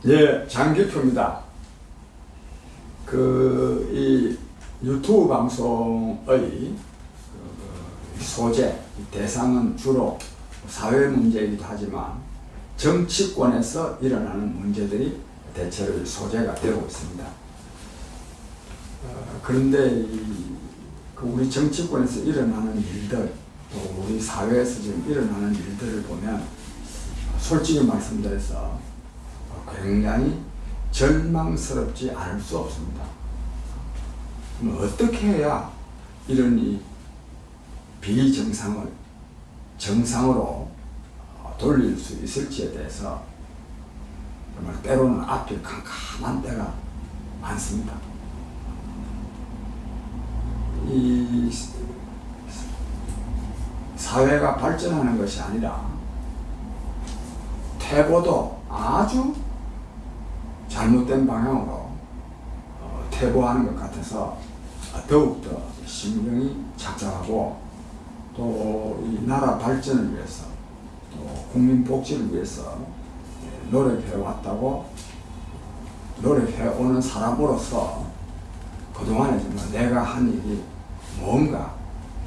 예, 장기표입니다. 이 유튜브 방송의 소재, 대상은 주로 사회 문제이기도 하지만 정치권에서 일어나는 문제들이 대체로 소재가 되고 있습니다. 그런데 우리 정치권에서 일어나는 일들, 또 우리 사회에서 지금 일어나는 일들을 보면 솔직히 말씀드려서 굉장히 절망스럽지 않을 수 없습니다. 어떻게 해야 이런 이 비정상을 정상으로 돌릴 수 있을지에 대해서 정말 때로는 앞이 캄캄한 때가 많습니다. 이 사회가 발전하는 것이 아니라 퇴보도 아주 잘못된 방향으로 퇴보하는 것 같아서 더욱더 심경이 착잡하고 또 이 나라 발전을 위해서 또 국민 복지를 위해서 노력해왔다고 노력해오는 사람으로서 그동안에 정말 내가 한 일이 뭔가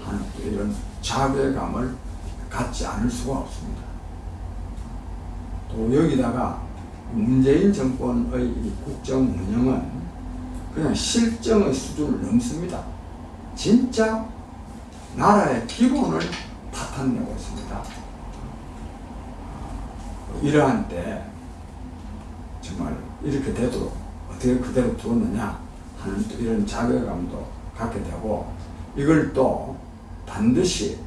하는 이런 자괴감을 갖지 않을 수가 없습니다. 또 여기다가 문재인 정권의 국정 운영은 그냥 실정의 수준을 넘습니다. 진짜 나라의 기본을 파탄내고 있습니다. 이러한 때 정말 이렇게 되도록 어떻게 그대로 두었느냐 하는 또 이런 자괴감도 갖게 되고, 이걸 또 반드시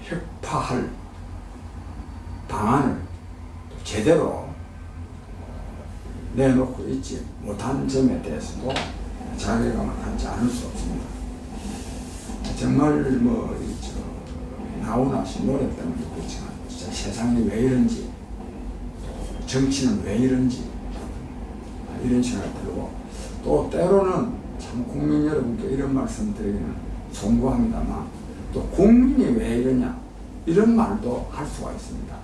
혁파할 방안을 제대로 내놓고 있지 못한 점에 대해서도 자괴감을 갖지 않을 수 없습니다. 정말 나훈아 씨 노래 때문에 그렇지만 진짜 세상이 왜 이런지, 정치는 왜 이런지 이런 생각이 들고, 또 때로는 참 국민 여러분께 이런 말씀 드리기는 송구합니다만 또 국민이 왜 이러냐 이런 말도 할 수가 있습니다.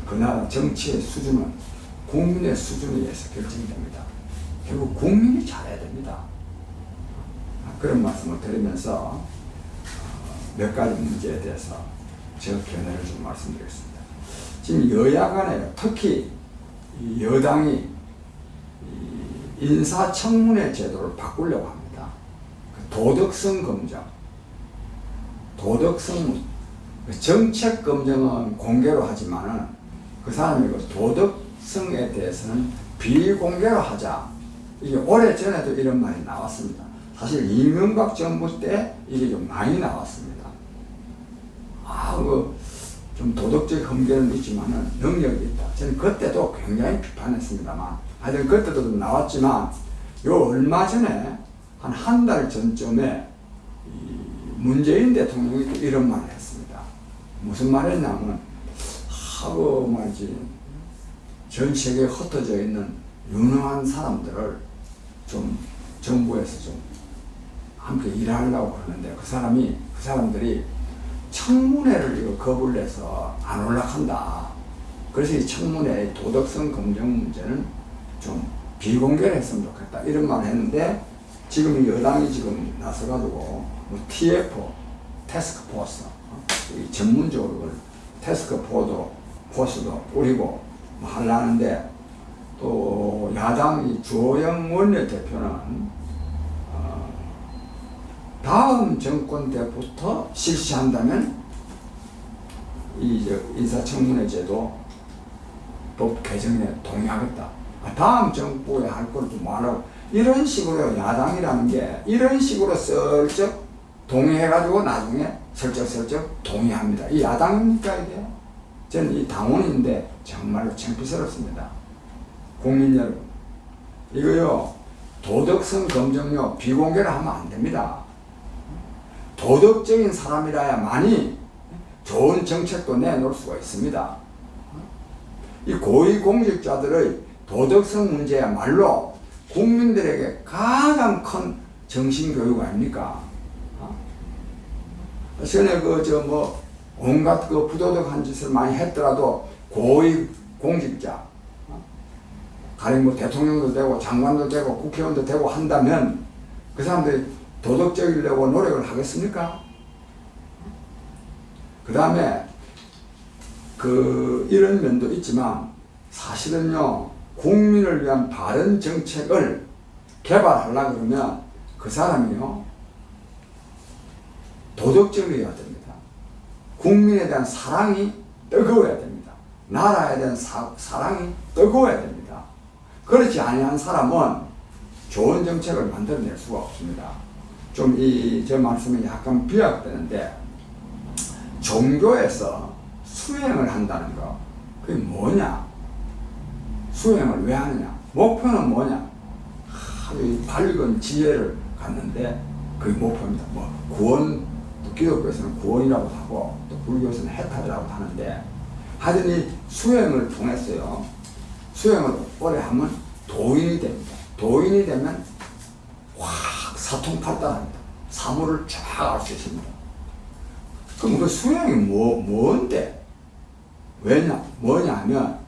그 나라 정치의 수준은 국민의 수준에 의해서 결정됩니다. 결국 국민이 잘해야 됩니다. 그런 말씀을 드리면서 몇 가지 문제에 대해서 제가 견해를 좀 말씀드리겠습니다. 지금 여야 간에 특히 여당이 인사청문회 제도를 바꾸려고 합니다. 도덕성 검증, 정책 검증은 공개로 하지만은 그 사람의 그 도덕성에 대해서는 비공개로 하자. 이게 오래전에도 이런 말이 나왔습니다. 사실 이명박 정부 때 이게 좀 많이 나왔습니다. 좀 도덕적 흠결은 있지만은 능력이 있다. 저는 그때도 굉장히 비판했습니다만, 하여튼 그때도 좀 나왔지만, 얼마 전에 한 달 전쯤에 문재인 대통령이 또 이런 말을 했습니다. 무슨 말 했냐면, 전 세계에 흩어져 있는 유능한 사람들을 좀 정부에서 좀 함께 일하려고 그러는데 그 사람들이 청문회를 겁을 내서 안 올라간다. 그래서 이 청문회의 도덕성 검증 문제는 좀 비공개를 했으면 좋겠다. 이런 말을 했는데, 지금 여당이 지금 나서가지고 TF, 태스크포스, 전문적으로 태스크포스도 뿌리고 하려는데, 또 야당 주호영 원내대표는 다음 정권 때부터 실시한다면 인사청문회 제도 법 개정에 동의하겠다. 다음 정부에 할 걸 좀 말하고, 이런 식으로 야당이라는 게 이런 식으로 슬쩍 동의해가지고 나중에 슬쩍슬쩍 동의합니다. 이 야당입니까 이게? 저는 이 당원인데 정말로 창피스럽습니다. 국민 여러분, 이거요 도덕성 검증요 비공개를 하면 안 됩니다. 도덕적인 사람이라야만이 좋은 정책도 내놓을 수가 있습니다. 이 고위공직자들의 도덕성 문제야말로 국민들에게 가장 큰 정신교육 아닙니까? 전에 온갖 부도덕한 짓을 많이 했더라도 고위 공직자, 가령 뭐 대통령도 되고 장관도 되고 국회의원도 되고 한다면 그 사람들이 도덕적이려고 노력을 하겠습니까? 그 다음에 이런 면도 있지만 사실은요, 국민을 위한 바른 정책을 개발하려고 그러면 그 사람이요, 도덕적이어야 됩니다. 국민에 대한 사랑이 뜨거워야 됩니다. 나라에 대한 사랑이 뜨거워야 됩니다. 그렇지 아니한 사람은 좋은 정책을 만들어낼 수가 없습니다. 좀 제 말씀이 약간 비약되는데, 종교에서 수행을 한다는 거, 그게 뭐냐? 수행을 왜 하느냐? 목표는 뭐냐? 아주 밝은 지혜를 갖는데 그게 목표입니다. 뭐 구원, 또 기독교에서는 구원이라고 하고 또 불교에서는 해탈이라고 하는데, 하여튼 이 수행을 통해서요, 수행을 오래 하면 도인이 됩니다. 도인이 되면 확 사통팔달합니다. 사물을 쫙 알 수 있습니다. 그럼 그 수행이 뭔데? 뭐냐 하면,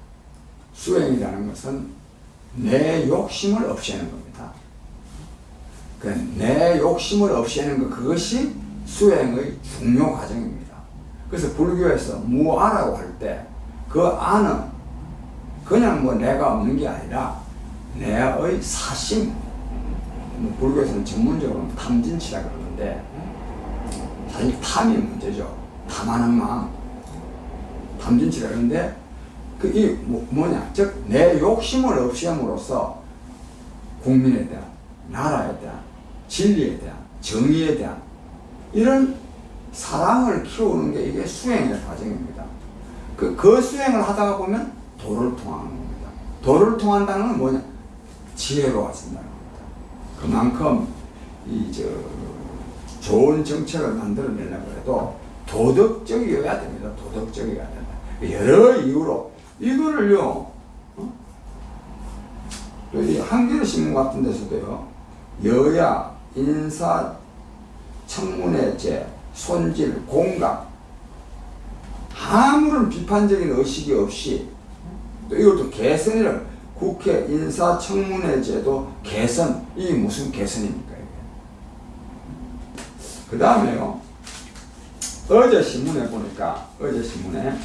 수행이라는 것은 내 욕심을 없애는 겁니다. 내 욕심을 없애는 것, 그것이 수행의 중요 과정입니다. 그래서 불교에서 무아라고 할 때, 그 아는 그냥 뭐 내가 없는 게 아니라 내의 사심, 불교에서는 전문적으로 탐진치라 그러는데, 사실 탐이 문제죠. 탐하는 마음, 탐진치라 그러는데, 뭐냐, 즉 내 욕심을 없앰으로써 국민에 대한, 나라에 대한, 진리에 대한, 정의에 대한 이런 사랑을 키우는 게 이게 수행의 과정입니다. 그 수행을 하다가 보면 도를 통하는 겁니다. 도를 통한다는 건 뭐냐? 지혜로워진다는 겁니다. 그만큼 좋은 정책을 만들어내려고 해도 도덕적이어야 됩니다. 도덕적이어야 된다. 여러 이유로 이거를요, 이 한겨레신문 같은 데서도요, 여야, 인사, 청문회제, 손질, 공각, 아무런 비판적인 의식이 없이, 또 이것도 개선이라, 국회 인사 청문회제도 개선, 이게 무슨 개선입니까? 그 다음에요, 어제 신문에 보니까, 어제 신문에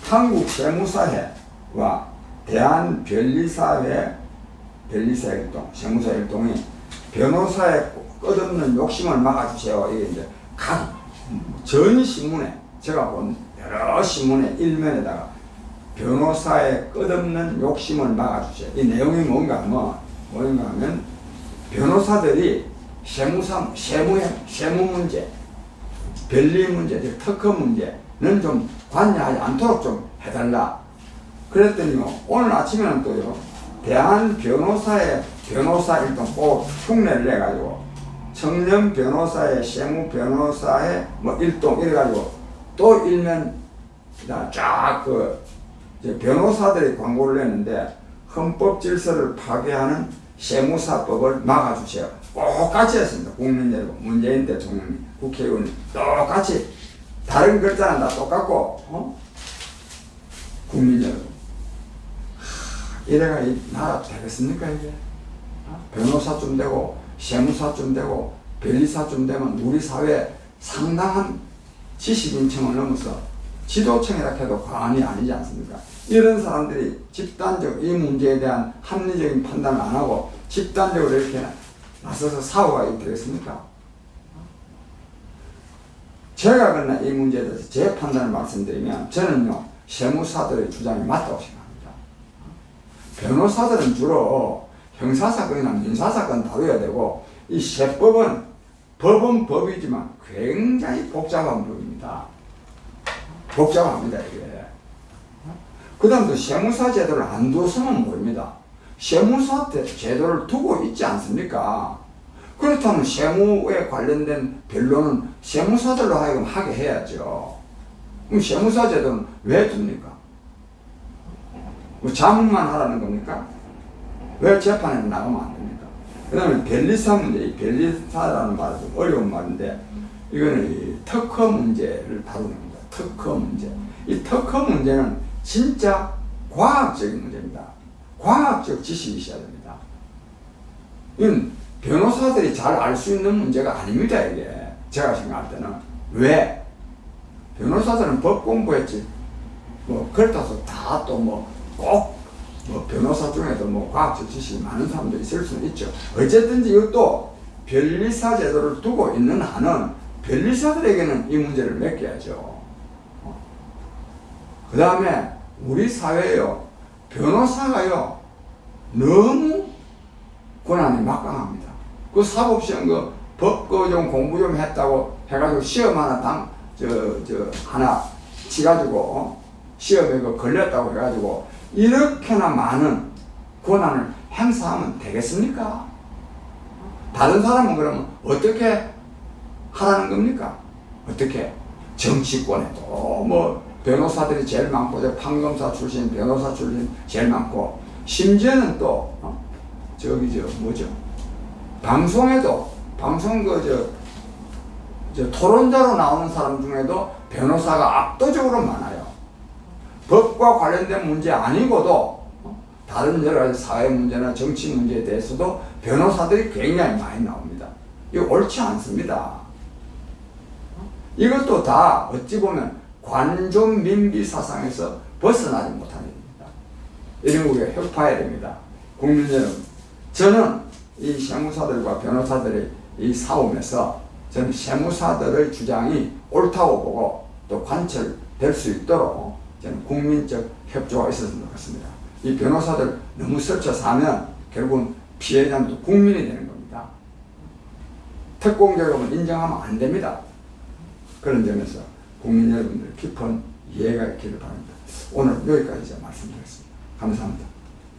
한국세무사회와 대한변리사회, 변리사일동, 세무사일동이 변호사의 끝없는 욕심을 막아주세요. 이게 이제 전 신문에, 제가 본 여러 신문의 일면에다가 변호사의 끝없는 욕심을 막아주세요. 이 내용이 뭔가 하면 변호사들이 세무 문제, 변리 문제, 즉 특허 문제는 좀 관여하지 않도록 좀 해달라. 그랬더니요, 오늘 아침에는 또요, 대한변호사의 변호사일동 꼭 흉내를 내가지고 청년 변호사의 세무 변호사의 뭐 일동 이래가지고 또 일면 쫙 변호사들이 광고를 냈는데, 헌법 질서를 파괴하는 세무사법을 막아주세요. 똑같이 했습니다. 국민 여러분, 문재인 대통령이, 국회의원이 똑같이, 다른 글자는 다 똑같고, 국민 여러분, 이래가 이 나라 되겠습니까 이게? 변호사쯤 되고 세무사쯤 되고 변리사쯤 되면 우리 사회에 상당한 지식인층을 넘어서 지도층이라 해도 과언이 아니지 않습니까? 이런 사람들이 집단적 이 문제에 대한 합리적인 판단을 안 하고 집단적으로 이렇게 나서서 사고가 되겠습니까? 제가 그러나 이 문제에 대해서 제 판단을 말씀드리면, 저는요, 세무사들의 주장이 맞다고 생각합니다. 변호사들은 주로 형사사건이나 민사사건 다뤄야 되고, 이 세법은 법이지만 굉장히 복잡한 법입니다. 복잡합니다, 이게. 그 다음에 세무사 제도를 안 뒀으면 모릅니다. 세무사 제도를 두고 있지 않습니까? 그렇다면 세무에 관련된 변론은 세무사들로 하여금 하게 해야죠. 그럼 세무사 제도는 왜 둡니까? 뭐 자문만 하라는 겁니까? 왜 재판에 나가면 안 됩니까? 그 다음에 변리사 문제, 이 변리사라는 말은 좀 어려운 말인데, 이거는 이 특허 문제를 다루는 겁니다. 특허 문제. 이 특허 문제는 진짜 과학적인 문제입니다. 과학적 지식이 있어야 됩니다. 이건 변호사들이 잘 알 수 있는 문제가 아닙니다, 이게. 제가 생각할 때는. 왜? 변호사들은 법 공부했지. 뭐, 그렇다고 다 또 뭐, 꼭, 뭐, 변호사 중에도 뭐, 과학적 지식이 많은 사람도 있을 수는 있죠. 어쨌든지 이것도 변리사 제도를 두고 있는 한은 변리사들에게는 이 문제를 맡겨야죠. 그 다음에 우리 사회에요, 변호사가요, 너무 권한이 막강합니다. 그 사법시험 법 좀 공부 좀 했다고 해가지고 시험 하나 하나 치가지고 시험에 걸렸다고 해가지고 이렇게나 많은 권한을 행사하면 되겠습니까? 다른 사람은 그러면 어떻게 하라는 겁니까? 어떻게? 정치권에도 뭐 변호사들이 제일 많고, 판검사 출신, 변호사 출신 제일 많고, 심지어는 또 방송에도 방송 토론자로 나오는 사람 중에도 변호사가 압도적으로 많아요. 법과 관련된 문제 아니고도 다른 여러 가지 사회 문제나 정치 문제에 대해서도 변호사들이 굉장히 많이 나옵니다. 이거 옳지 않습니다. 이것도 다 어찌 보면 관좀 민비 사상에서 벗어나지 못하는 일입니다. 이런 거 우리가 협파해야 됩니다. 국민 여러분, 저는 이 세무사들과 변호사들의 이 싸움에서 저는 세무사들의 주장이 옳다고 보고 또 관철될 수 있도록 저는 국민적 협조가 있었으면 좋겠습니다. 이 변호사들 너무 설쳐서 하면 결국은 피해자는 또 국민이 되는 겁니다. 특공적으로 인정하면 안 됩니다. 그런 점에서 국민 여러분들 깊은 이해가 있기를 바랍니다. 오늘 여기까지 말씀드리겠습니다. 감사합니다.